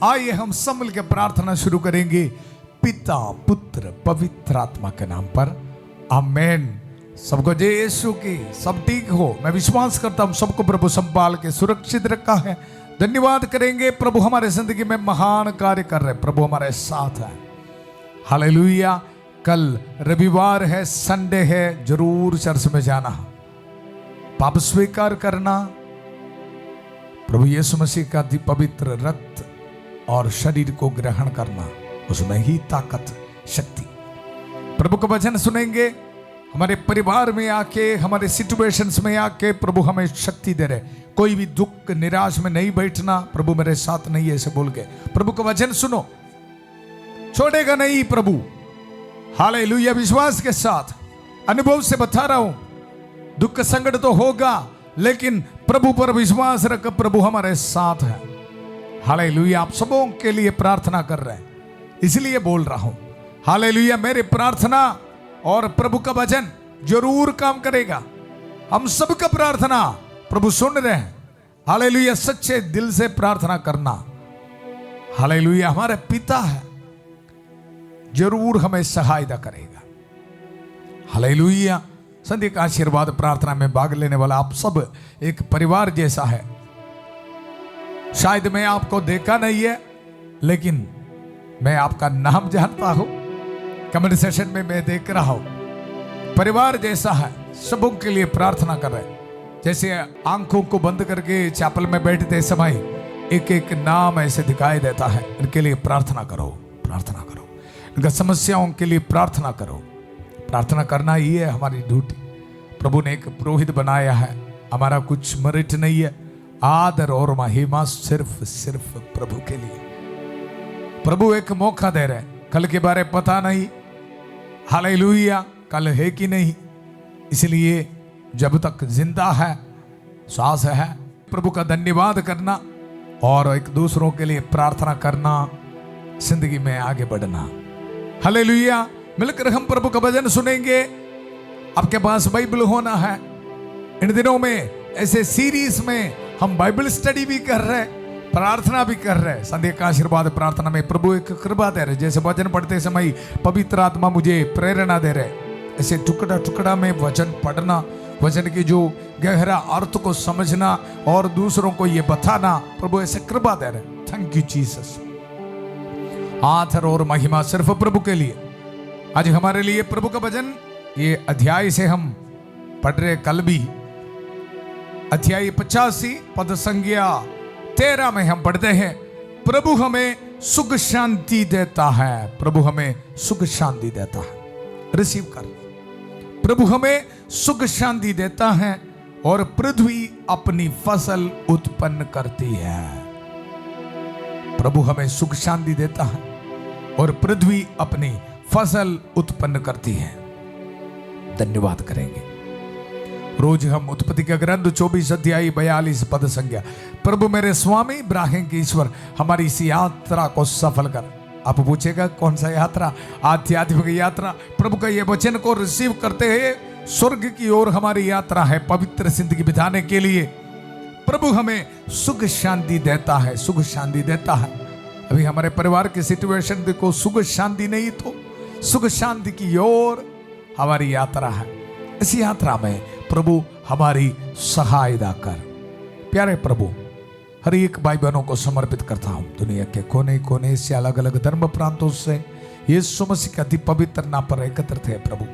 आइए हम सब मिलकर प्रार्थना शुरू करेंगे पिता पुत्र पवित्र आत्मा के नाम पर, आमेन। सबको जय यीशु की। सब ठीक हो, मैं विश्वास करता हूं सबको प्रभु संभाल के सुरक्षित रखा है। धन्यवाद करेंगे, प्रभु हमारे जिंदगी में महान कार्य कर रहे, प्रभु हमारे साथ है। हालेलुया। कल रविवार है, संडे है, जरूर चर्च में जाना, पाप स्वीकार करना, प्रभु यीशु मसीह का पवित्र रक्त और शरीर को ग्रहण करना, उसमें ही ताकत शक्ति। प्रभु का वचन सुनेंगे, हमारे परिवार में आके, हमारे सिचुएशंस में आके प्रभु हमें शक्ति दे रहे। कोई भी दुख निराश में नहीं बैठना, प्रभु मेरे साथ नहीं है ऐसे बोल के प्रभु का वचन सुनो, छोड़ेगा नहीं प्रभु। हालेलुया। विश्वास के साथ अनुभव से बता रहा हूं, दुख संकट तो होगा, लेकिन प्रभु पर विश्वास रख, प्रभु हमारे साथ है। हालेलुया। आप सबों के लिए प्रार्थना कर रहे हैं, इसलिए बोल रहा हूं। हालेलुया। मेरी प्रार्थना और प्रभु का वचन जरूर काम करेगा। हम सबका प्रार्थना प्रभु सुन रहे हैं। हालेलुया। सच्चे दिल से प्रार्थना करना। हालेलुया। हमारे पिता है, जरूर हमें सहायता करेगा। हालेलुया। संध्या का आशीर्वाद प्रार्थना में भाग लेने वाला आप सब एक परिवार जैसा है। शायद मैं आपको देखा नहीं है, लेकिन मैं आपका नाम जानता हूं। कमेंट सेशन में मैं देख रहा हूं, परिवार जैसा है। सबों के लिए प्रार्थना कर रहे, जैसे आंखों को बंद करके चैपल में बैठते समय एक एक नाम ऐसे दिखाई देता है। इनके लिए प्रार्थना करो, प्रार्थना करो, इनका समस्याओं के लिए प्रार्थना करो। प्रार्थना करना ही है हमारी ड्यूटी। प्रभु ने एक पुरोहित बनाया है, हमारा कुछ मेरिट नहीं है। आदर और महिमा सिर्फ प्रभु के लिए। प्रभु एक मौका दे रहे, कल के बारे पता नहीं। हालेलुया। कल है कि नहीं, इसलिए जब तक जिंदा है, श्वास है, प्रभु का धन्यवाद करना और एक दूसरों के लिए प्रार्थना करना, जिंदगी में आगे बढ़ना। हालेलुया। मिलकर हम प्रभु का भजन सुनेंगे। आपके पास बाइबल होना है। इन दिनों में ऐसे सीरीज में हम बाइबल स्टडी भी कर रहे, प्रार्थना भी कर रहे। संध्या का आशीर्वाद प्रार्थना में प्रभु एक कृपा दे रहे, जैसे वचन पढ़ते समय पवित्र आत्मा मुझे प्रेरणा दे रहे, ऐसे टुकड़ा टुकड़ा में वचन पढ़ना, वचन की जो गहरा अर्थ को समझना और दूसरों को ये बताना, प्रभु ऐसे कृपा दे रहे। Thank you Jesus. आदर और महिमा सिर्फ प्रभु के लिए। आज हमारे लिए प्रभु का वचन, ये अध्याय से हम पढ़ रहे, कल भी अध्याय 85 पद संज्ञा 13 में हम पढ़ते हैं, प्रभु हमें सुख शांति देता है। प्रभु हमें सुख शांति देता है। रिसीव कर। प्रभु हमें सुख शांति देता है और पृथ्वी अपनी फसल उत्पन्न करती है। प्रभु हमें सुख शांति देता है और पृथ्वी अपनी फसल उत्पन्न करती है। धन्यवाद करेंगे। रोज हम उत्पत्ति का ग्रंथ 24 अध्याय 42 पद संज्ञा, प्रभु मेरे स्वामी इब्राहिम के ईश्वर हमारी इस यात्रा को सफल कर। आप पूछेगा कौन सा यात्रा? आध्यात्मिक यात्रा। प्रभु का ये वचन को रिसीव करते हैं, स्वर्ग की ओर हमारी यात्रा है, पवित्र जिंदगी बिताने के लिए। प्रभु हमें सुख शांति देता है, सुख शांति देता है। अभी हमारे परिवार की सिचुएशन देखो, सुख शांति नहीं तो सुख शांति की ओर हमारी यात्रा है। इस यात्रा में प्रभु हमारी सहायता कर। प्यारे प्रभु, हर एक भाई बहनों को समर्पित करता हूं। दुनिया के कोने कोने से, अलग अलग धर्म प्रांतों से यीशु मसीह के अति पवित्र नाम पर एकत्रित है प्रभु।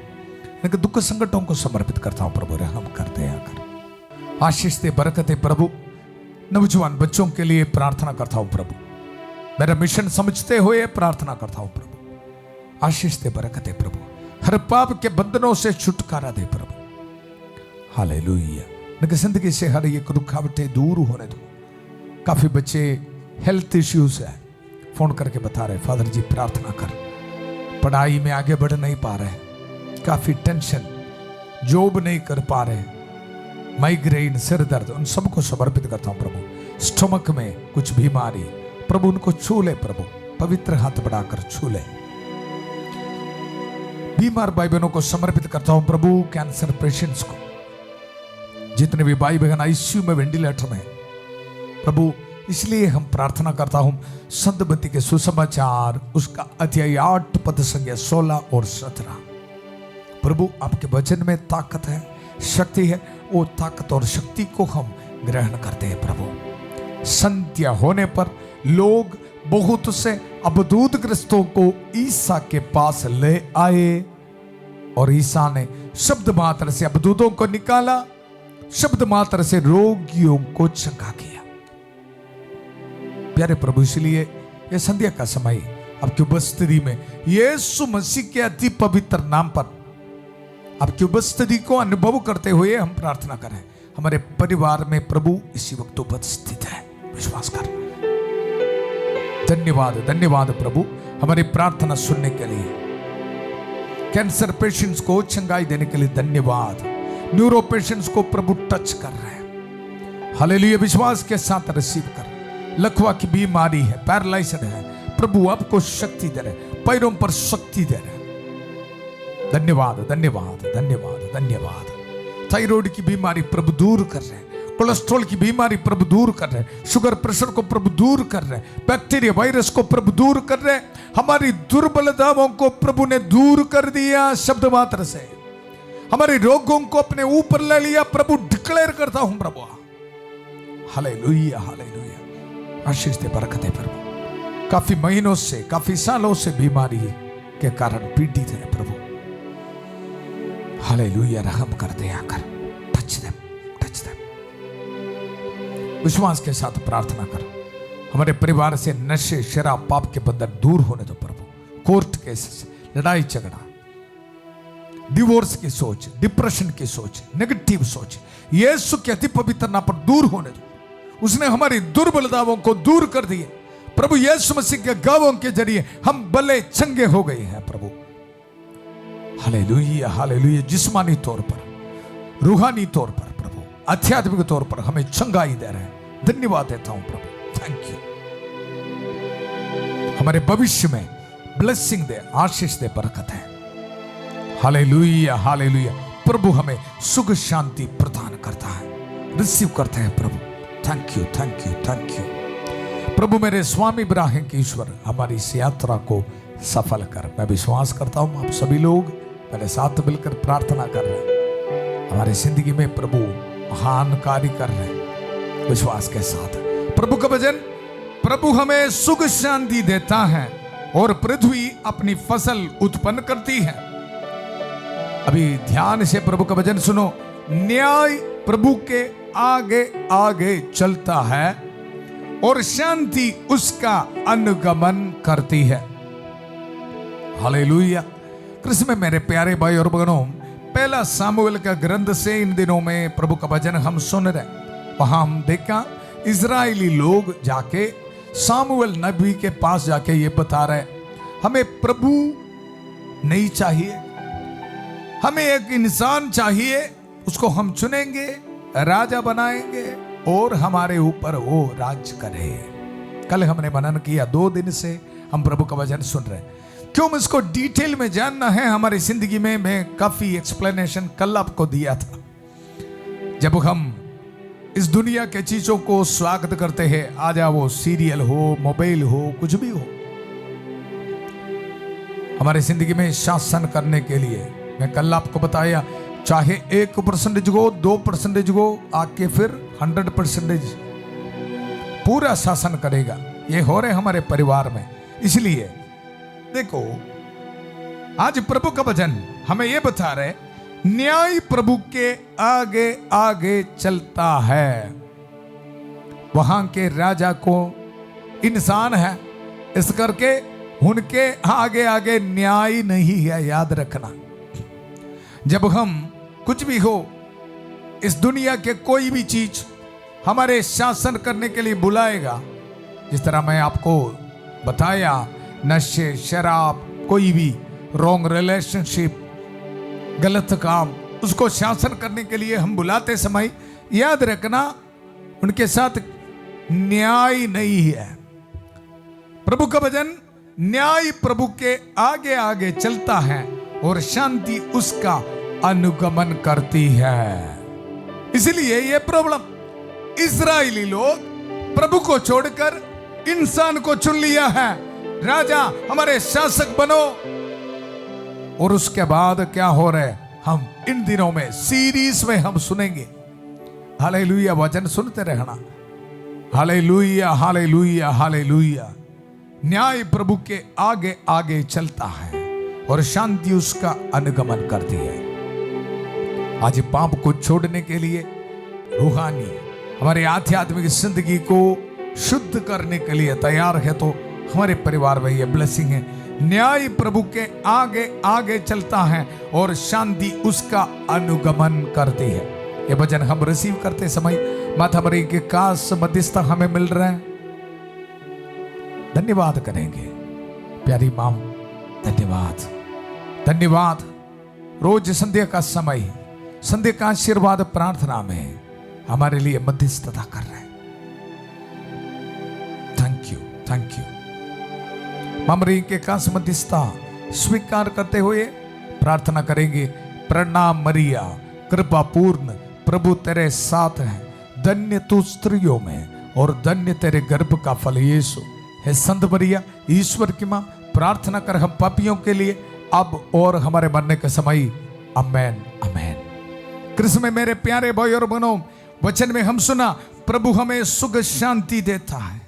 इनके दुख संकटों को समर्पित करता हूं प्रभु, रहम कर दया कर। आशीष दे, बरकत है प्रभु। नौजवान बच्चों के लिए प्रार्थना करता हूं प्रभु, मेरा मिशन समझते हुए प्रार्थना करता हूं प्रभु। आशीष दे, बरकत है प्रभु। हर पाप के बंधनों से छुटकारा दे प्रभु। हालेलुया। इनकी जिंदगी से हर एक रुकावटें दूर होने दो। काफी बच्चे हेल्थ इश्यूज है, फोन करके बता रहे, फादर जी प्रार्थना कर, पढ़ाई में आगे बढ़ नहीं पा रहे, काफी टेंशन, जॉब नहीं कर पा रहे, माइग्रेन, सिर दर्द, उन सबको समर्पित करता हूं प्रभु। स्टमक में कुछ बीमारी, प्रभु उनको छू ले प्रभु, पवित्र हाथ बढ़ाकर छू ले। बीमार भाई बहनों को समर्पित करता हूं प्रभु। कैंसर पेशेंट्स को, जितने भी भाई बहन आईसीयू में, वेंटिलेटर में, प्रभु इसलिए हम प्रार्थना करता हूं संतमती के सुसमाचार उसका अध्याय 8 पद संख्या 16 और 17। प्रभु आपके वचन में ताकत है, शक्ति है। वो ताकत और शक्ति को हम ग्रहण करते हैं प्रभु। संध्या होने पर लोग बहुत से अबदूत ग्रस्तों को ईसा के पास ले आए और ईसा ने शब्द मात्र से अबदूतों को निकाला, शब्द मात्र से रोगियों को चंगा किया। प्यारे प्रभु, इसलिए यह संध्या का समय आपकी उपस्थिति में यीशु मसीह के अति पवित्र नाम पर आपकी उपस्थिति को अनुभव करते हुए हम प्रार्थना करें। हमारे परिवार में प्रभु इसी वक्त उपस्थित है, विश्वास कर। धन्यवाद धन्यवाद प्रभु हमारी प्रार्थना सुनने के लिए। कैंसर पेशेंट्स को चंगाई देने के लिए धन्यवाद। न्यूरो पेशेंट्स को प्रभु टच कर रहे हैं, हालेलुया। विश्वास के साथ रिसीव कर। लकवा की बीमारी है, पैरालाइज्ड है, प्रभु आपको शक्ति दे रहे, पैरों पर शक्ति दे रहे। धन्यवाद धन्यवाद धन्यवाद धन्यवाद। थायराइड की बीमारी प्रभु दूर कर रहे हैं, कोलेस्ट्रॉल की बीमारी प्रभु दूर कर रहे हैं, शुगर प्रेशर को प्रभु दूर कर रहे हैं, बैक्टीरिया वायरस को प्रभु दूर कर रहे हैं। हमारी दुर्बलताओं को प्रभु ने दूर कर दिया शब्द मात्र से। हमारे रोगों को अपने ऊपर ले लिया। प्रभु डिक्लेयर करता हूं प्रभु, हालेलुया हालेलुया। आशीष दे, बरकत दे प्रभु। काफी महीनों से, काफी सालों से बीमारी के कारण पीड़ित है प्रभु, हालेलुया। रहम कर दे, आकर टच दे, टच दे। विश्वास के साथ प्रार्थना करो। हमारे परिवार से नशे, शराब, पाप के बंधन दूर होने दो प्रभु। कोर्ट केसेस, लड़ाई झगड़ा, डिवोर्स की सोच, डिप्रेशन की सोच, नेगेटिव सोच, यीशु के अति पवित्र नाम पर दूर होने दो। उसने हमारी दुर्बलताओं को दूर कर दिए प्रभु। यीशु मसीह के गावों के जरिए हम भले चंगे हो गए हैं प्रभु, हालेलुया हालेलुया। जिस्मानी तौर पर, रूहानी तौर पर प्रभु, आध्यात्मिक तौर पर हमें चंगाई दे रहे हैं। धन्यवाद देता हूं प्रभु, थैंक यू। हमारे भविष्य में ब्लेसिंग दे, आशीष दे, बरकत है, हालेलुया हालेलुया। प्रभु हमें सुख शांति प्रदान करता है, रिसीव करते हैं प्रभु। Thank you thank you thank you प्रभु। मेरे स्वामी इब्राहिम के ईश्वर हमारी इस यात्रा को सफल कर। मैं विश्वास करता हूं आप सभी लोग मेरे साथ मिलकर प्रार्थना कर रहे हैं। हमारी जिंदगी में प्रभु महान कार्य कर रहे हैं, विश्वास के साथ। प्रभु का वचन, प्रभु हमें सुख शांति देता है और पृथ्वी अपनी फसल उत्पन्न करती है। अभी ध्यान से प्रभु का वचन सुनो। न्याय प्रभु के आगे आगे चलता है और शांति उसका अनुगमन करती है, हालेलुया। कृष्ण में मेरे प्यारे भाई और बहनों, पहला सामुएल का ग्रंथ से इन दिनों में प्रभु का वचन हम सुन रहे। वहां हम देखा इजरायली लोग जाके सामुएल नबी के पास जाके ये बता रहे, हमें प्रभु नहीं चाहिए, हमें एक इंसान चाहिए, उसको हम चुनेंगे, राजा बनाएंगे और हमारे ऊपर वो राज करे। कल हमने मनन किया, 2 दिन से हम प्रभु का वचन सुन रहे हैं। क्यों इसको डिटेल में जानना है हमारी जिंदगी में, मैं काफी एक्सप्लेनेशन कल आपको दिया था। जब हम इस दुनिया के चीजों को स्वागत करते हैं, आजा वो सीरियल हो, मोबाइल हो, कुछ भी हो, हमारी जिंदगी में शासन करने के लिए, मैं कल आपको बताया, चाहे 1% हो, 2% हो, आके फिर 100% पूरा शासन करेगा। ये हो रहे हमारे परिवार में। इसलिए देखो, आज प्रभु का वचन हमें यह बता रहे, न्याय प्रभु के आगे आगे चलता है। वहां के राजा को इंसान है, इस करके उनके आगे आगे न्याय नहीं है, याद रखना। जब हम कुछ भी हो, इस दुनिया के कोई भी चीज हमारे शासन करने के लिए बुलाएगा, जिस तरह मैं आपको बताया, नशे, शराब, कोई भी रॉन्ग रिलेशनशिप, गलत काम, उसको शासन करने के लिए हम बुलाते समय याद रखना, उनके साथ न्याय नहीं है। प्रभु का वचन, न्याय प्रभु के आगे आगे चलता है और शांति उसका अनुगमन करती है। इसलिए यह प्रॉब्लम, इस्राएली लोग प्रभु को छोड़कर इंसान को चुन लिया है, राजा हमारे शासक बनो। और उसके बाद क्या हो रहा है, हम इन दिनों में सीरीज में हम सुनेंगे। हालेलुया, वचन सुनते रहना। Hallelujah hallelujah hallelujah. न्याय प्रभु के आगे आगे चलता है और शांति उसका अनुगमन करती है। आज पाप को छोड़ने के लिए, रूहानी हमारे आध्यात्मिक जिंदगी को शुद्ध करने के लिए तैयार है तो हमारे परिवार में ये ब्लेसिंग है। न्याय प्रभु के आगे आगे चलता है और शांति उसका अनुगमन करती है। ये वचन हम रिसीव करते समय माता मरी के कास मध्यस्थता हमें मिल रहा है। धन्यवाद करेंगे प्यारी मां, धन्यवाद धन्यवाद। रोज संध्या का समय, संध्या का आशीर्वाद प्रार्थना में हमारे लिए मध्यस्थता कर रहे हैं। Thank you thank you. Mammary के कास मध्यस्थता स्वीकार करते हुए प्रार्थना करेंगे। प्रणाम मरिया, कृपा पूर्ण, प्रभु तेरे साथ है, धन्य तू स्त्रियों में और धन्य तेरे गर्भ का फल यीशु। हे संत मरिया, ईश्वर की मां, प्रार्थना कर हम पापियों के लिए अब और हमारे मरने के समय। आमेन आमेन। कृष्ण में मेरे प्यारे भाई और बहनों, वचन में हम सुना प्रभु हमें सुख शांति देता है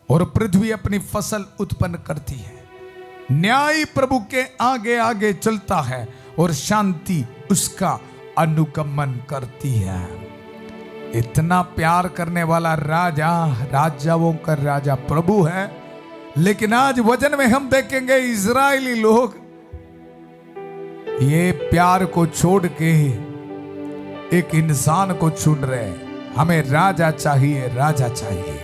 और पृथ्वी अपनी फसल उत्पन्न करती है। न्याय प्रभु के आगे आगे चलता है और शांति उसका अनुगमन करती है। इतना प्यार करने वाला राजा, राजाओं का राजा प्रभु है। लेकिन आज वचन में हम देखेंगे इजरायली लोग ये प्यार को छोड़ के एक इंसान को चुन रहे हैं। हमें राजा चाहिए, राजा चाहिए।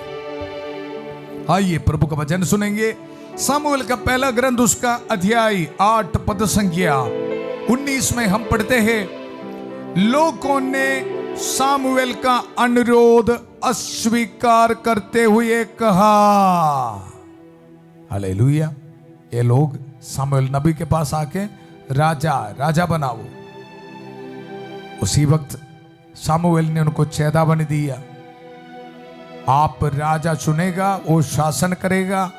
आइए प्रभु का वचन सुनेंगे। सामुएल का पहला ग्रंथ, उसका अध्याय 8 पद संख्या 19 में हम पढ़ते हैं, लोगों ने सामुएल का अनुरोध अस्वीकार करते हुए कहा। हालेलुया। ये लोग सामुएल नबी के पास आके राजा राजा बनाओ। उसी वक्त सामुएल ने उनको चेतावनी दिया, आप राजा चुनेगा, वो शासन करेगा,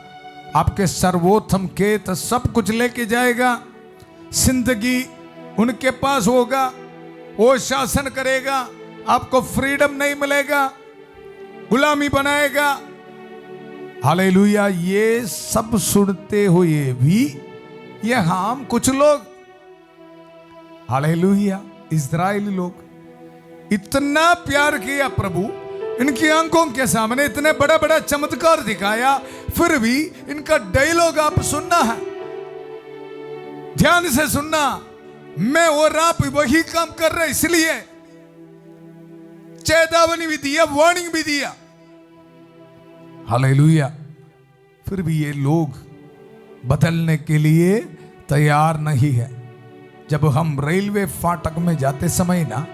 आपके सर्वोत्तम खेत सब कुछ लेके जाएगा, जिंदगी उनके पास होगा, वो शासन करेगा, आपको फ्रीडम नहीं मिलेगा, गुलामी बनाएगा। हालेलुया। ये सब सुनते हुए भी यहां कुछ लोग, हालेलुया, इजरायली लोग इतना प्यार किया प्रभु, इनकी आंखों के सामने इतने बड़ा बड़ा चमत्कार दिखाया, फिर भी इनका डायलॉग आप सुनना है, ध्यान से सुनना। मैं और आप वही काम कर रहे, इसलिए चेतावनी भी दिया, वार्निंग भी दिया। हालेलुया। फिर भी ये लोग बदलने के लिए तैयार नहीं है। जब हम रेलवे फाटक में जाते समय ना,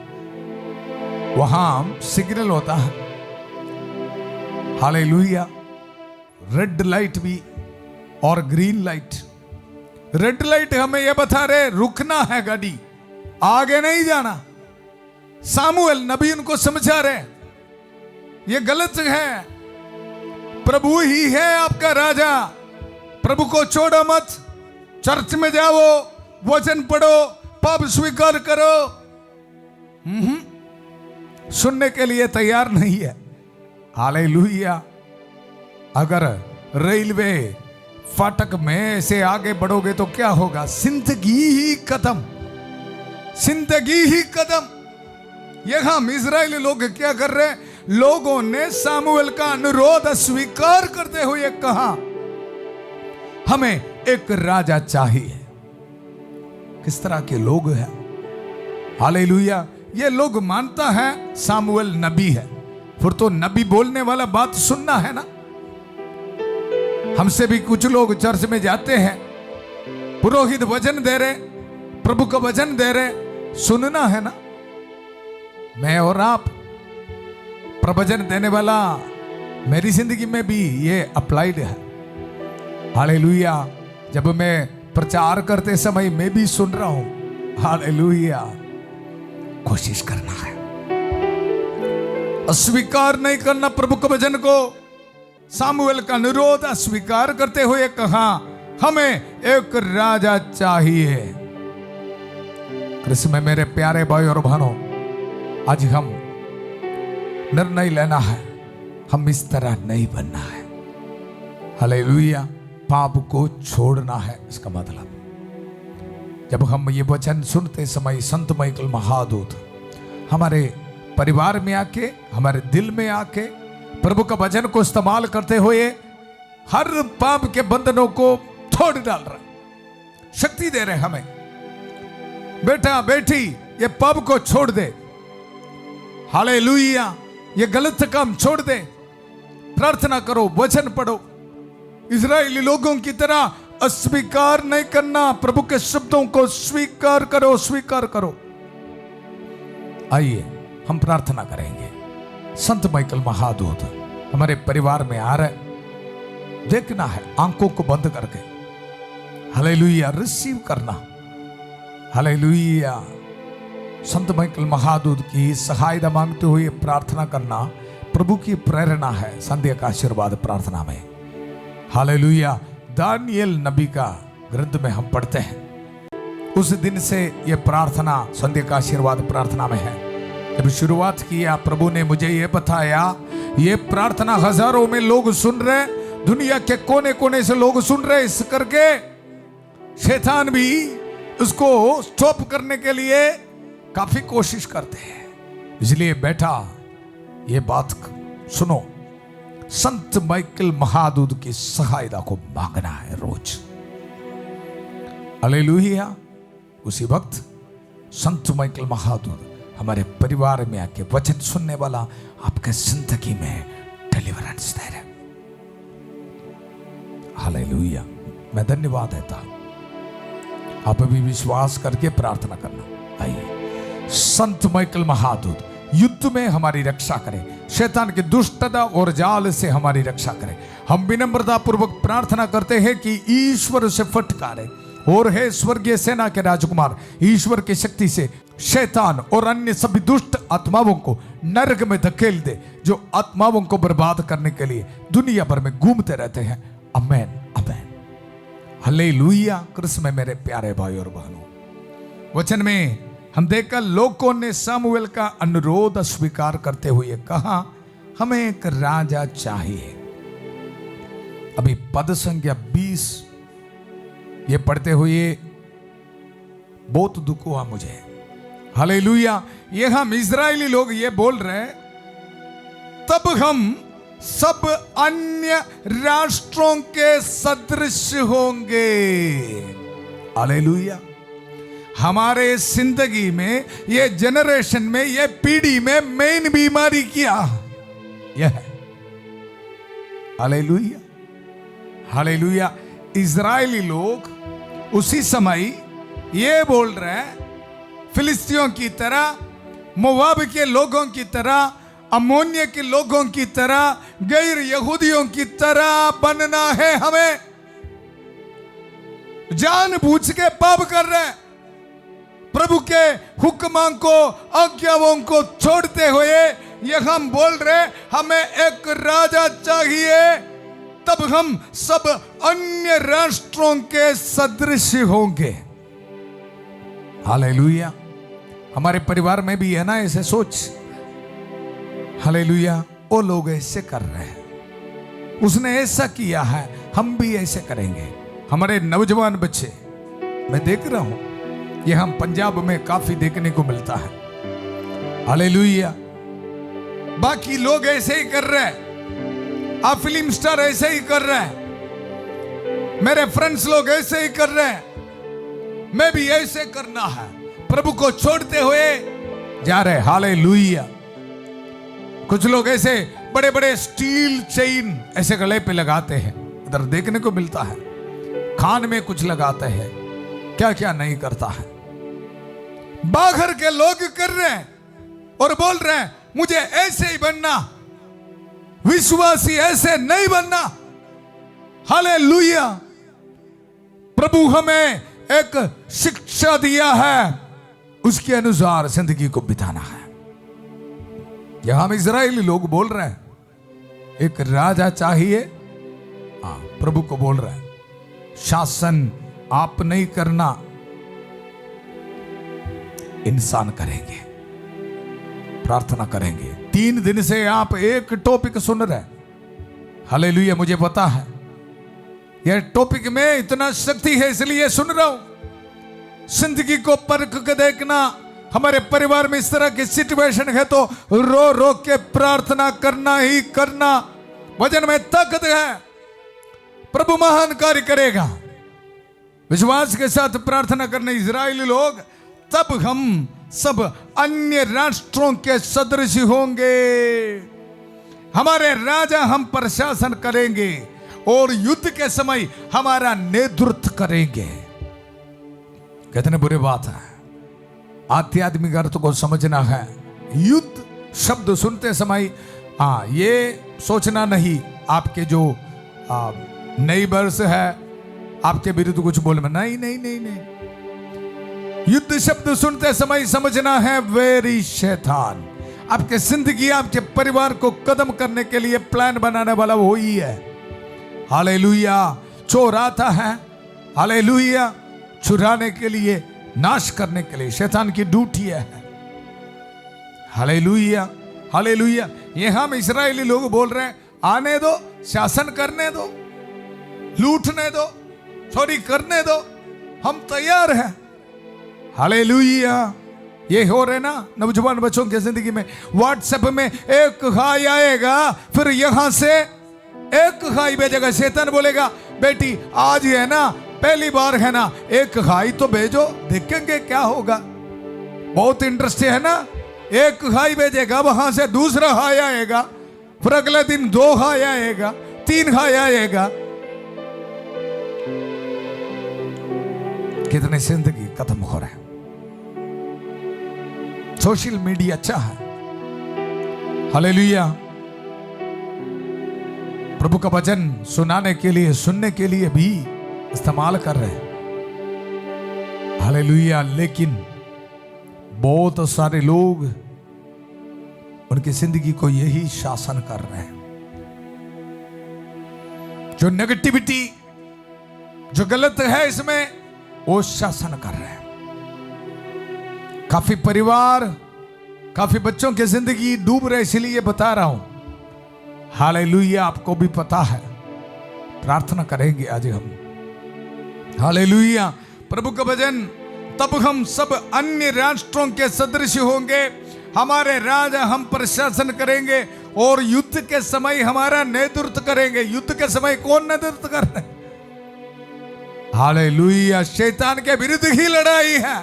वहां सिग्नल होता है, हालेलुया, रेड लाइट भी और ग्रीन लाइट। रेड लाइट हमें यह बता रहे रुकना है, गाड़ी आगे नहीं जाना। सामुएल नबी उनको समझा रहे ये गलत है, प्रभु ही है आपका राजा, प्रभु को छोड़ो मत, चर्च में जाओ, वचन पढ़ो, पाप स्वीकार करो। सुनने के लिए तैयार नहीं है। हालेलुया। अगर रेलवे फाटक में से आगे बढ़ोगे तो क्या होगा, जिंदगी ही खत्म, जिंदगी ही खत्म। यहां इजरायली लोग क्या कर रहे हैं, लोगों ने सामुएल का अनुरोध स्वीकार करते हुए कहा, हमें एक राजा चाहिए। किस तरह के लोग हैं, हालेलुया। ये लोग मानता है सामुएल नबी है, फिर तो नबी बोलने वाला बात सुनना है ना। हमसे भी कुछ लोग चर्च में जाते हैं, पुरोहित वचन दे रहे, प्रभु का वचन दे रहे, सुनना है ना। मैं और आप प्रवचन देने वाला, मेरी जिंदगी में भी ये अप्लाइड है। हालेलुया। जब मैं प्रचार करते समय मैं भी सुन रहा हूं। हालेलुया। कोशिश करना है, अस्वीकार नहीं करना प्रभु के वचन को। सामुएल का अनुरोध अस्वीकार करते हुए कहा, हमें एक राजा चाहिए। कृष्ण में मेरे प्यारे भाई और बहनों, आज हम निर्णय लेना है, हम इस तरह नहीं बनना है। हालेलुया। पाप को छोड़ना है, इसका मतलब जब हम ये वचन सुनते समय संत माइकल महादूत हमारे परिवार में आके, हमारे दिल में आके प्रभु का वचन को इस्तेमाल करते हुए हर पाप के बंधनों को तोड़ डाल रहे, शक्ति दे रहे हमें, बेटा बेटी ये पाप को छोड़ दे, हालेलुया, ये गलत काम छोड़ दे, प्रार्थना करो, वचन पढ़ो। इजरायली लोगों की तरह अस्वीकार नहीं करना, प्रभु के शब्दों को स्वीकार करो, स्वीकार करो। आइए हम प्रार्थना करेंगे। संत माइकल महादूत हमारे परिवार में आ रहे, देखना है आंखों को बंद करके, हालेलुया, रिसीव करना, हालेलुया। संत माइकल महादूत की सहायता मांगते हुए प्रार्थना करना प्रभु की प्रेरणा है संध्या का आशीर्वाद प्रार्थना में। हालेलुया। दानियल नबी का ग्रंथ में हम पढ़ते हैं, उस दिन से यह प्रार्थना संध्या का आशीर्वाद प्रार्थना में है। जब शुरुआत किया प्रभु ने मुझे यह बताया, ये प्रार्थना हजारों में लोग सुन रहे, दुनिया के कोने कोने से लोग सुन रहे, इस करके शैतान भी उसको स्टॉप करने के लिए काफी कोशिश करते हैं। इसलिए बेटा ये बात सुनो, संत माइकल महादूत की सहायता को मांगना है रोज। हालेलुया। उसी वक्त संत माइकल महादूत हमारे परिवार में आके वचन सुनने वाला आपके जिंदगी में डिलीवरेंस दे रहे। हालेलुया। मैं धन्यवाद देता हूं, आप भी विश्वास करके प्रार्थना करना। आइए, संत माइकल महादूत युद्ध में हमारी रक्षा करे, शैतान की दुष्टता और जाल से हमारी रक्षा करे। हम विनम्रता पूर्वक प्रार्थना करते हैं कि ईश्वर से फटकारे, और हे स्वर्गीय सेना के राजकुमार, ईश्वर की शक्ति से शैतान और अन्य सभी दुष्ट आत्माओं को नरक में धकेल दे, जो आत्माओं को बर्बाद करने के लिए दुनिया भर में घूमते रहते हैं। आमेन, आमेन, हालेलुया। कृष्ण में मेरे प्यारे भाई और बहनों, वचन में हम देखकर लोगों ने सामुएल का अनुरोध स्वीकार करते हुए कहा, हमें एक राजा चाहिए। अभी पद संख्या 20 ये पढ़ते हुए बहुत दुख हुआ मुझे। हालेलुया। ये हम इजरायली लोग ये बोल रहे, तब हम सब अन्य राष्ट्रों के सदृश होंगे। हालेलुया। हमारे जिंदगी में, ये जनरेशन में, ये पीढ़ी में मेन बीमारी क्या यह है? Hallelujah, hallelujah. इजरायली लोग उसी समय ये बोल रहे हैं, फिलिस्तियों की तरह, मोवाब के लोगों की तरह, अमोनिया के लोगों की तरह, गैर यहूदियों की तरह बनना है हमें। जानबूझ के पाप कर रहे हैं, प्रभु के हुक्मों को, आज्ञाओं को छोड़ते हुए ये हम बोल रहे हमें एक राजा चाहिए, तब हम सब अन्य राष्ट्रों के सदृश होंगे। हालेलुया। हमारे परिवार में भी है ना ऐसे सोच। हालेलुया। वो लोग ऐसे कर रहे हैं, उसने ऐसा किया है, हम भी ऐसे करेंगे। हमारे नौजवान बच्चे, मैं देख रहा हूं, ये हम पंजाब में काफी देखने को मिलता है। हालेलुया। बाकी लोग ऐसे ही कर रहे हैं, आप फिल्म स्टार ऐसे ही कर रहे हैं, मेरे फ्रेंड्स लोग ऐसे ही कर रहे हैं, मैं भी ऐसे करना है, प्रभु को छोड़ते हुए जा रहे। हालेलुया। कुछ लोग ऐसे बड़े बड़े स्टील चेन ऐसे गले पे लगाते हैं, इधर देखने को मिलता है, कान में कुछ लगाते हैं, क्या क्या नहीं करता है। बाहर के लोग कर रहे हैं और बोल रहे हैं मुझे ऐसे ही बनना, विश्वासी ऐसे नहीं बनना। हालेलुया। प्रभु हमें एक शिक्षा दिया है, उसके अनुसार जिंदगी को बिताना है। यहां हम इजरायली लोग बोल रहे हैं, एक राजा चाहिए। हाँ, प्रभु को बोल रहा है, शासन आप नहीं करना, इंसान करेंगे, प्रार्थना करेंगे। 3 दिन से आप एक टॉपिक सुन रहे हैं। हालेलुया, मुझे पता है यह टॉपिक में इतना शक्ति है, इसलिए सुन रहा हूं। जिंदगी को परख के देखना। हमारे परिवार में इस तरह की सिचुएशन है तो रो रो के प्रार्थना करना ही करना। वचन में ताकत है, प्रभु महान कार्य करेगा। विश्वास के साथ प्रार्थना करने इजरायली लोग, तब हम सब अन्य राष्ट्रों के सदृश होंगे, हमारे राजा हम पर शासन करेंगे और युद्ध के समय हमारा नेतृत्व करेंगे। कितने बुरी बात है। आध्यात्मिक अर्थ को समझना है। युद्ध शब्द सुनते समय ये सोचना नहीं आपके जो नेबर्स है आपके विरुद्ध कुछ बोल में, नहीं नहीं नहीं नहीं। युद्ध शब्द सुनते समय समझना है वेरी शैतान आपके जिंदगी, आपके परिवार को कदम करने के लिए प्लान बनाने वाला वो ही है। हालेलुया। चोर आता है, हालेलुया, चुराने के लिए, नाश करने के लिए। शैतान की ड्यूटी है। Hallelujah, hallelujah. यहां में इस्राएली लोग बोल रहे हैं, आने दो, शासन करने दो, लूटने दो, चोरी करने दो, हम तैयार हैं। हालेलुया। ये हो रहे ना नौजवान बच्चों की जिंदगी में। व्हाट्सएप में एक हाई आएगा, फिर यहां से एक हाई भेजेगा। शैतान बोलेगा, बेटी आज है ना, पहली बार है ना, एक हाई तो भेजो, देखेंगे क्या होगा। बहुत इंटरेस्ट है ना। एक हाई भेजेगा, वहां से दूसरा हाई आएगा, फिर अगले दिन 2 हाई आएगा, 3 हाई आएगा। कितने जिंदगी खत्म हो रहे हैं। सोशल मीडिया अच्छा है, हालेलुया, प्रभु का वचन सुनाने के लिए, सुनने के लिए भी इस्तेमाल कर रहे हैं। हालेलुया। लेकिन बहुत सारे लोग उनकी जिंदगी को यही शासन कर रहे हैं। जो नेगेटिविटी, जो गलत है इसमें, वो शासन कर रहे हैं। काफी परिवार, काफी बच्चों की जिंदगी डूब रहे, इसलिए बता रहा हूं। हालेलुया। आपको भी पता है, प्रार्थना करेंगे आज हम। हालेलुया। प्रभु का वचन, तब हम सब अन्य राष्ट्रों के सदृश होंगे, हमारे राजा हम पर शासन करेंगे और युद्ध के समय हमारा नेतृत्व करेंगे। युद्ध के समय कौन नेतृत्व कर रहे हैं? हालेलुया। शैतान के विरुद्ध ही लड़ाई है।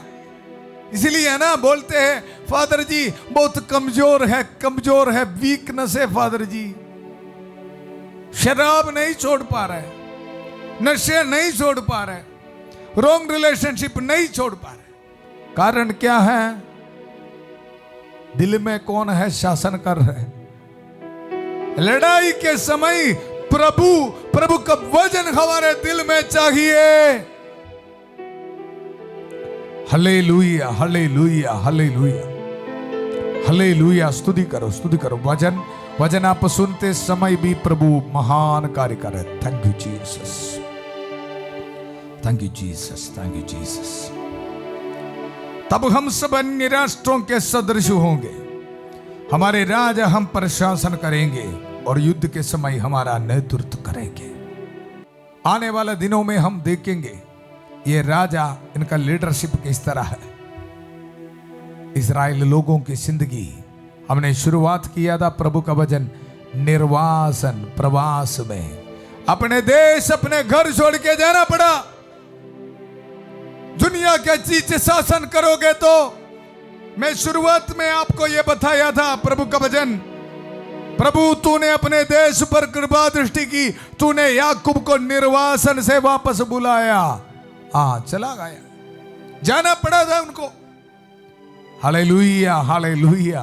इसलिए ना बोलते हैं, फादर जी बहुत कमजोर है, कमजोर है, वीकनेस है फादर जी। शराब नहीं छोड़ पा रहे, नशे नहीं छोड़ पा रहे, रॉन्ग रिलेशनशिप नहीं छोड़ पा रहे। कारण क्या है? दिल में कौन है शासन कर रहे? लड़ाई के समय प्रभु का वचन हमारे दिल में चाहिए। Hallelujah, hallelujah, hallelujah, hallelujah. स्तुति करो, स्तुति करो। वचन आप सुनते समय भी प्रभु महान कार्य कर रहे। Thank you Jesus, thank you Jesus, thank you Jesus. तब हम सब अन्य राष्ट्रों के सदृश होंगे, हमारे राजा हम पर शासन करेंगे और युद्ध के समय हमारा नेतृत्व करेंगे। आने वाले दिनों में हम देखेंगे ये राजा, इनका लीडरशिप किस तरह है। इस्राएल लोगों की जिंदगी, हमने शुरुआत किया था प्रभु का वचन, निर्वासन प्रवास में अपने देश, अपने घर छोड़ के जाना पड़ा। दुनिया के चीज शासन करोगे तो, मैं शुरुआत में आपको यह बताया था प्रभु का वचन, प्रभु तूने अपने देश पर कृपा दृष्टि की, तूने याकूब को निर्वासन से वापस बुलाया। चला गया, जाना पड़ा था उनको। Hallelujah, hallelujah.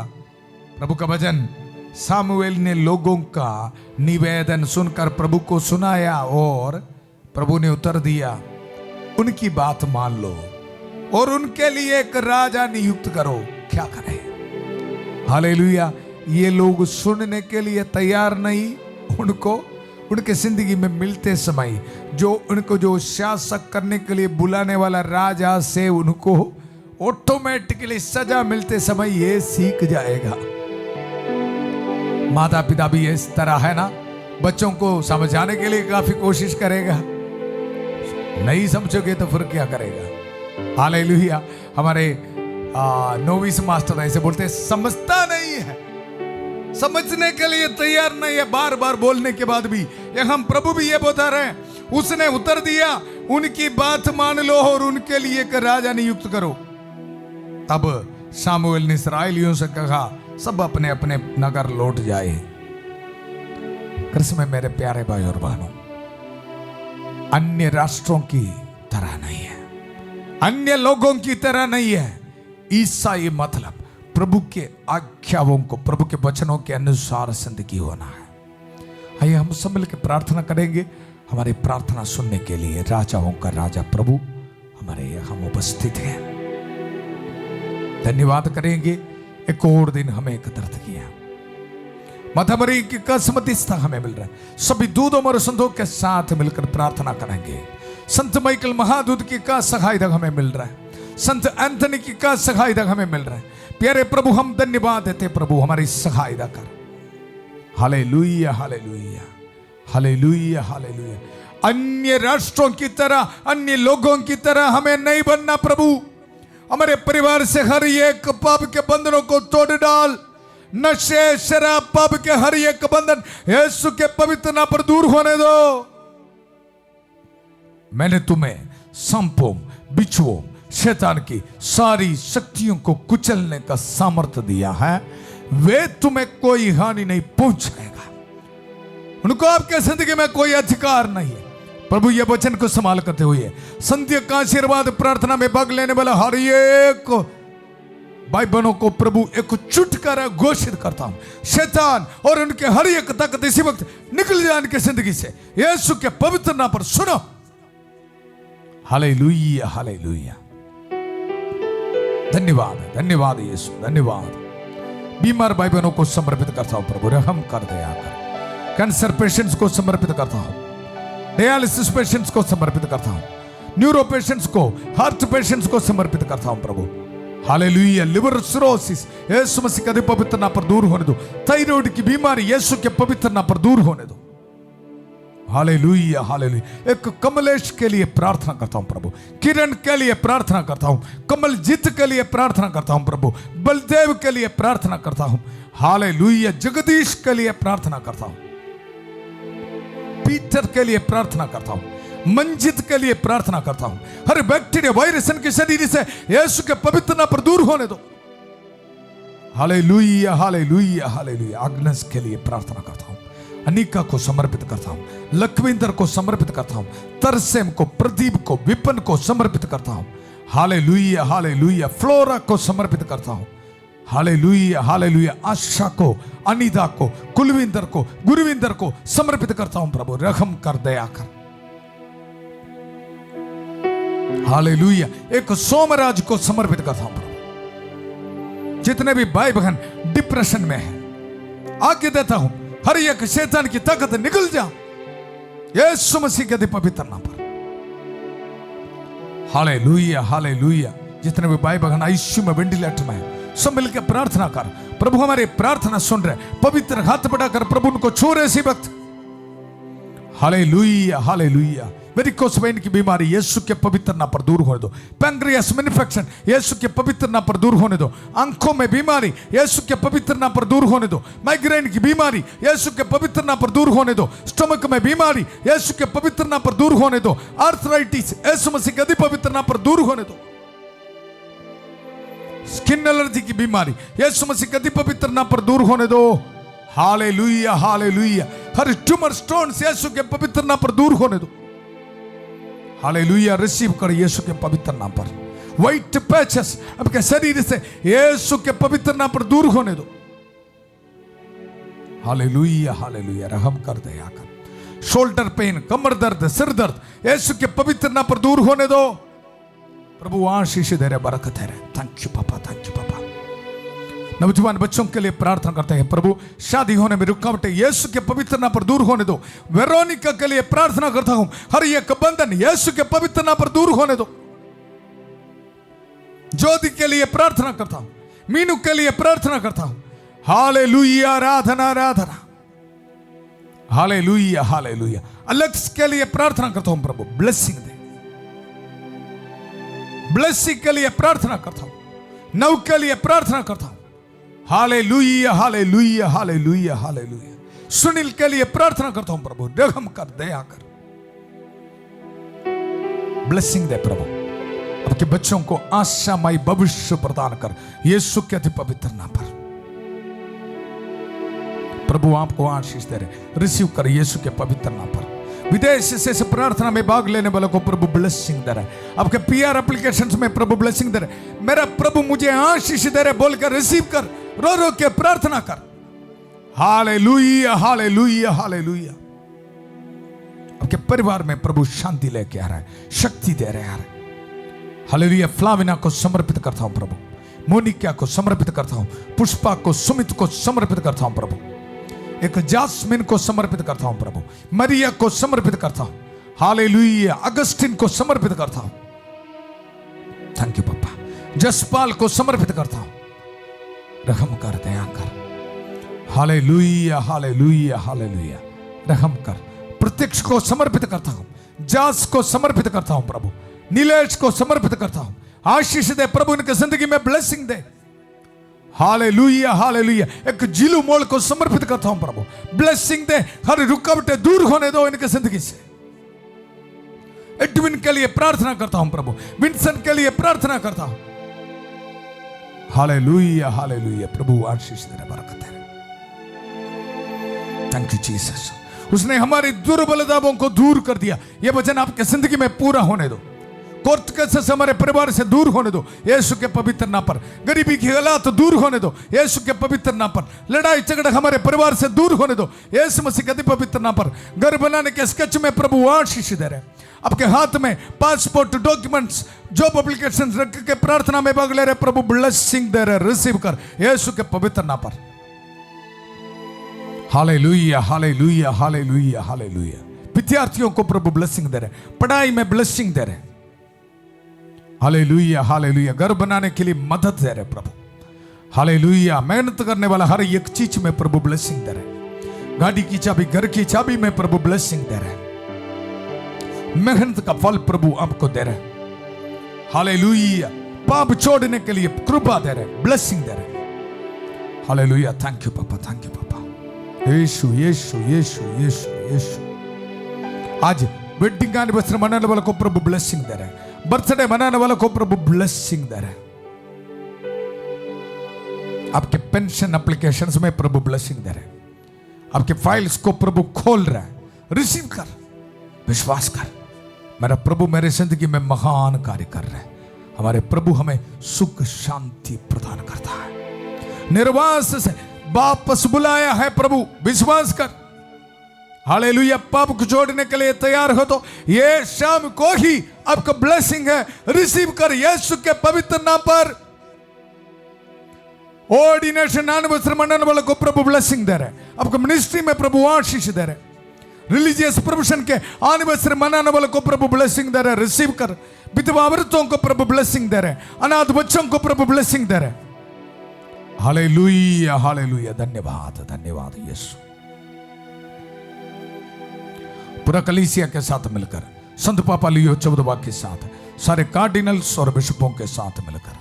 प्रभु का वचन, सामुएल ने लोगों का निवेदन सुनकर प्रभु को सुनाया और प्रभु ने उत्तर दिया, उनकी बात मान लो और उनके लिए एक राजा नियुक्त करो। क्या करें? हालेलुया। ये लोग सुनने के लिए तैयार नहीं, उनको उनके जिंदगी में मिलते समय जो उनको जो शासक करने के लिए बुलाने वाला राजा से उनको ऑटोमेटिकली सजा मिलते समय ये सीख जाएगा। माता पिता भी इस तरह है ना, बच्चों को समझाने के लिए काफी कोशिश करेगा, नहीं समझोगे तो फिर क्या करेगा। हालेलुया। हमारे नोविस मास्टर ऐसे बोलते हैं, समझता नहीं है, समझने के लिए तैयार नहीं है। बार बार बोलने के बाद भी ये हम प्रभु भी ये बता रहे हैं, उसने उत्तर दिया, उनकी बात मान लो और उनके लिए एक राजा नियुक्त करो। तब शामुएल ने इस्राएलियों से कहा, सब अपने अपने नगर लौट जाए। कृष्ण में मेरे प्यारे भाई और बहनों, अन्य राष्ट्रों की तरह नहीं है, अन्य लोगों की तरह नहीं है। ईसाई मतलब प्रभु के आज्ञाओं को, प्रभु के वचनों के अनुसार जिंदगी होना है। आइए हम सब मिलकर प्रार्थना करेंगे। हमारी प्रार्थना सुनने के लिए राजाओं का राजा प्रभु हमारे हम उपस्थित हैं। धन्यवाद करेंगे, एक और दिन हमें एकत्रित किया। माता मरी की कसमतिस्ता हमें मिल रहा है। सभी दूतों और संतों के साथ मिलकर प्रार्थना करेंगे। संत माइकल महादूत की का सहायता हमें मिल रहा है, संत एंथनी की का सहायता हमें मिल रहा है। प्यारे प्रभु हम धन्यवाद देते, प्रभु हमारी सहायता कर। Hallelujah hallelujah hallelujah hallelujah. अन्य राष्ट्रों की तरह, अन्य लोगों की तरह हमें नहीं बनना प्रभु। हमारे परिवार से हर एक पाप के बंधनों को तोड़ डाल। नशे शराब पाप के हर एक बंधन यीशु के पवित्र नाम पर दूर होने दो। मैंने तुम्हें सांपों, बिच्छुओं, शैतान की सारी शक्तियों को कुचलने का सामर्थ्य दिया है, वे तुम्हें कोई हानि नहीं पहुंचाएगा। उनको आपके जिंदगी में कोई अधिकार नहीं है। प्रभु ये वचन को संभाल करते हुए संध्या का आशीर्वाद प्रार्थना में भाग लेने वाला हर एक भाई बहनों को प्रभु एक छुटकारा घोषित करता हूं। शैतान और उनके हर एक ताकत इसी वक्त निकल जाए इनके जिंदगी से, यीशु के पवित्र नाम पर सुनो। Hallelujah hallelujah. धन्यवाद धन्यवाद यीशु, धन्यवाद। बीमार भाई बहनों को समर्पित करता हूं प्रभु, रहम कर दया कर। कैंसर पेशेंट्स को समर्पित करता हूं, डायलिसिस पेशेंट्स को समर्पित करता हूं, न्यूरो पेशेंट्स को, हार्ट पेशेंट्स को समर्पित करता हूं प्रभु। हालेलुया। लिवर सिरोसिस यीशु मसीह के पवित्र नाम पर दूर होने दो। थायराइड की बीमारी यीशु के पवित्र नाम पर दूर होने दो। Hallelujah hallelujah. एक कमलेश के लिए प्रार्थना करता हूं प्रभु, किरण के लिए प्रार्थना करता हूं, कमलजीत के लिए प्रार्थना करता हूं प्रभु, बलदेव के लिए प्रार्थना करता हूं। हालेलुया। जगदीश के लिए प्रार्थना करता हूं, पीटर के लिए प्रार्थना करता हूं, मंजित के लिए प्रार्थना करता हूं। हर बैक्टीरिया वायरस के शरीर से यीशु के पवित्र नाम पर दूर होने दो। Hallelujah hallelujah hallelujah. आग्नेस के लिए प्रार्थना करता हूं, अनिका को समर्पित करता हूं, लखविंदर को समर्पित करता हूं, तरसेम को, प्रदीप को, विपिन को समर्पित करता हूं। Hallelujah hallelujah. फ्लोरा को समर्पित करता हूं। Hallelujah hallelujah. आशा को, अनिता को, कुलविंदर को, गुरुविंदर को समर्पित करता हूं प्रभु, रहम कर दया कर। हालेलुया। एक सोमराज को समर्पित करता हूं प्रभु। जितने भी भाई बहन डिप्रेशन में हैं, आगे देता हूं, हर एक शैतान की ताकत निकल जा यीशु मसीह के पवित्र नाम पर। Hallelujah hallelujah. जितने भी भाई बहन आईसीयू में, वेंटिलेटर में है, सब मिलकर प्रार्थना कर। प्रभु हमारी प्रार्थना सुन रहे, पवित्र हाथ बढ़ाकर प्रभु उनको छू रहे इसी वक्त। Hallelujah hallelujah. वेरिकोस वेन की बीमारी यीशु के पवित्र नाम पर दूर होने दो। पैंक्रियास में इन्फेक्शन यीशु के पवित्र नाम पर दूर होने दो। आंखों में बीमारी यीशु के पवित्र नाम पर दूर होने दो। माइग्रेन की बीमारी यीशु के पवित्र नाम पर दूर होने दो। स्टमक में बीमारी यीशु के पवित्र नाम पर दूर होने दो। आर्थराइटिस यीशु मसीह के पवित्र नाम पर दूर होने दो। स्किन एलर्जी की बीमारी यीशु मसीह के पवित्र नाम पर दूर होने दो। Hallelujah hallelujah. हर ट्यूमर स्टोन यीशु के पवित्र नाम पर दूर होने दो। हालेलुया। रिसीव कर यीशु के पवित्र नाम पर। व्हाइट पैचेस आपके शरीर से यीशु के पवित्र नाम पर दूर होने दो। Hallelujah hallelujah. रहम कर दया कर। शोल्डर पेन, कमर दर्द, सिर दर्द यीशु के पवित्र नाम पर दूर होने दो। प्रभु आशीष दे रहे, बरकत दे रहे। थैंक यू पापा, थैंक यू पापा। नौजवान बच्चों के लिए प्रार्थना करते हैं प्रभु शादी होने में रुकावटें यीशु के पवित्र नाम पर दूर होने दो। वेरोनिका के लिए प्रार्थना करता हूं हर एक बंधन यीशु के पवित्र नाम पर दूर होने दो। ज्योति के लिए प्रार्थना करता हूं, मीनू के लिए प्रार्थना करता हूं। हालेलुया, आराधना आराधना, हालेलुया हालेलुया। अलेक्स के लिए प्रार्थना करता हूं प्रभु ब्लेसिंग दे। ब्लेसिंग के लिए प्रार्थना करता हूं, नव के लिए प्रार्थना करता हूं। Hallelujah hallelujah hallelujah hallelujah. Sunil के लिए प्रार्थना करता हूं प्रभु रहम कर, दया कर, ब्लेसिंग दे प्रभु। आपके बच्चों को आशामय भविष्य प्रदान कर यीशु के अति पवित्र नाम पर। प्रभु आपको आशीष दे रहे, रिसीव कर यीशु के पवित्र नाम पर। विदेश से प्रार्थना में भाग लेने वालों को प्रभु ब्लेसिंग दे रहा है। आपके पीआर एप्लीकेशंस में प्रभु ब्लेसिंग दे रहे। मेरा प्रभु मुझे आशीष दे रहे बोलकर रिसीव कर, रो रो के प्रार्थना कर। Hallelujah hallelujah hallelujah. आपके परिवार में प्रभु शांति लेके आ रहा है, शक्ति दे रहे हैं। हालेलुया। फ्लाविना को समर्पित करता हूं प्रभु, मोनिका को समर्पित करता हूं, पुष्पा को, सुमित को समर्पित करता हूं प्रभु, एक जास्मिन को समर्पित करता हूं प्रभु, मरिया को समर्पित करता हूं। हालेलुया। अगस्टिन को समर्पित करता हूं। थैंक यू पापा। जसपाल को समर्पित करता हूं, रहम कर, दया कर। Hallelujah hallelujah hallelujah. रहम कर। प्रत्यक्ष को समर्पित करता हूं, जास को समर्पित करता हूं प्रभु, नीलेश को समर्पित करता हूं। आशीष दे प्रभु, इनकी जिंदगी में ब्लेसिंग दे। Hallelujah hallelujah. एक जिलू मोल को समर्पित करता हूं प्रभु, ब्लेसिंग दे। हर रुकावटें दूर होने दो इनके जिंदगी से। एडविन के लिए प्रार्थना करता हूं प्रभु, विंसन के लिए प्रार्थना करता हूं। Hallelujah hallelujah. प्रभु आशीष दे, बरकत दे। Thank you Jesus. उसने हमारी दुर्बलताओं को दूर कर दिया। यह वचन आपके जिंदगी में पूरा होने दो। कोर्ट केसेस हमारे परिवार से दूर होने दो यीशु के पवित्र नाम पर। गरीबी की हालात दूर होने दो यीशु के पवित्र नाम पर। लड़ाई झगड़ा हमारे परिवार से दूर होने दो यीशु मसीह के पवित्र नाम पर। घर बनाने के स्केच में प्रभु आशीष दे रहे। आपके हाथ में पासपोर्ट, डॉक्यूमेंट्स, जॉब एप्लीकेशन रख के प्रार्थना में भाग ले रहे प्रभु ब्लेसिंग दे रहे। रिसीव कर यीशु के पवित्र नाम पर। Hallelujah hallelujah hallelujah hallelujah. विद्यार्थियों को प्रभु ब्लेसिंग दे रहे, पढ़ाई में ब्लेसिंग दे रहे। Hallelujah hallelujah. घर बनाने के लिए मदद दे रहे प्रभु। हालेलुया। मेहनत करने वाला हर एक चीज में प्रभु ब्लेसिंग दे रहे। गाड़ी की चाबी, घर की चाबी में प्रभु ब्लेसिंग दे रहे। मेहनत का फल प्रभु आपको दे रहे। हालेलुया। पाप छोड़ने के लिए कृपा दे रहे, ब्लेसिंग दे रहे। हालेलुया। थैंक यू पापा, थैंक यू पापा। यीशु यीशु यीशु यीशु यीशु। आज वेडिंग एनिवर्सरी मनाने वालों को प्रभु ब्लेसिंग दे रहे। बर्थडे मनाने वालों को प्रभु ब्लेसिंग दे रहे। आपके पेंशन एप्लीकेशंस में प्रभु ब्लेसिंग दे रहे। आपके फाइल्स को प्रभु खोल रहा है। रिसीव कर, विश्वास कर। मेरा प्रभु मेरे जिंदगी में महान कार्य कर रहे हैं। हमारे प्रभु हमें सुख शांति प्रदान करता है। निर्वास से वापस बुलाया है प्रभु, विश्वास कर। हालेलुया। पाप को छोड़ने के लिए तैयार हो तो ये शाम को ही आपका ब्लेसिंग है। रिसीव कर यीशु के पवित्र नाम पर। ऑर्डिनेशन एनिवर्सरी मनाने वालों को प्रभु ब्लेसिंग दे रहे। आपको मिनिस्ट्री में प्रभु आशीष दे रहे। रिलीजियस प्रोफेशन के एनिवर्सरी मनाने वालों को प्रभु ब्लेसिंग दे रहे। रिसीव कर। विधवा औरतों को प्रभु ब्लेसिंग दे रहे। अनाथ बच्चों को प्रभु ब्लेसिंग दे रहे। Hallelujah hallelujah. धन्यवाद धन्यवाद यीशु। पूरा कलीसिया के साथ मिलकर, संत पापा लियो चौदवा के साथ, सारे कार्डिनल्स और बिशपों के साथ मिलकर,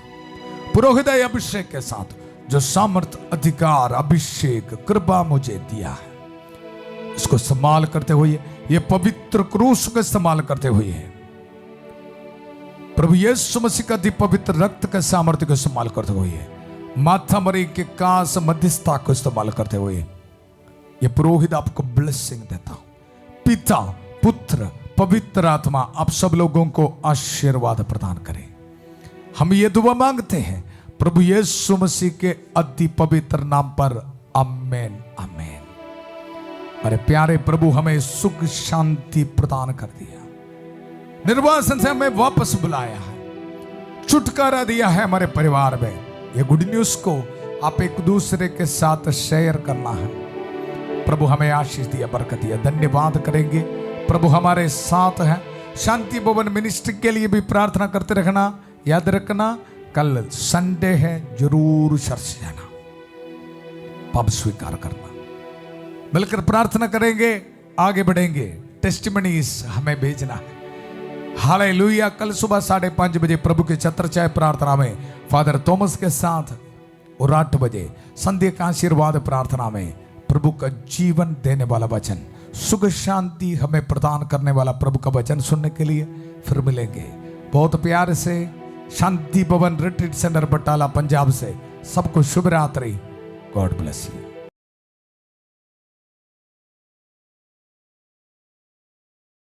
पुरोहित अभिषेक के साथ, जो सामर्थ, अधिकार, अभिषेक, कृपा मुझे दिया है, इसको इस्तेमाल करते हुए, ये पवित्र क्रूस को इस्तेमाल करते हुए, प्रभु यीशु मसीह का दी पवित्र रक्त के सामर्थ्य को इस्तेमाल करते हुए, माथा मरी के कास मध्यस्थता को इस्तेमाल करते हुए, ये पुरोहित आपको ब्लेसिंग देता हूं। पिता, पुत्र, पवित्र आत्मा आप सब लोगों को आशीर्वाद प्रदान करें। हम ये दुआ मांगते हैं प्रभु यीशु मसीह के अति पवित्र नाम पर। आमेन आमेन। अरे प्यारे प्रभु, हमें सुख शांति प्रदान कर दिया, निर्वासन से हमें वापस बुलाया है, छुटकारा दिया है हमारे परिवार में। ये गुड न्यूज को आप एक दूसरे के साथ शेयर करना है। प्रभु हमें आशीष दिया, बरकत दिया, धन्यवाद करेंगे। प्रभु हमारे साथ है। शांति भवन मिनिस्ट्री के लिए भी प्रार्थना करते रखना। याद रखना कल संडे है, जरूर चर्च जाना, पाप स्वीकार करना। मिलकर प्रार्थना करेंगे, आगे बढ़ेंगे। टेस्टिमनीज हमें भेजना है। हालेलुया। कल सुबह 5:30 बजे प्रभु के छत्र चाय प्रार्थना में फादर थॉमस के साथ और 8 बजे संध्या का आशीर्वाद प्रार्थना में प्रभु का जीवन देने वाला वचन, सुख शांति हमें प्रदान करने वाला प्रभु का वचन सुनने के लिए फिर मिलेंगे। बहुत प्यार से शांति भवन रिट्रीट सेंटर बटाला पंजाब से सबको शुभ रात्रि। God bless you.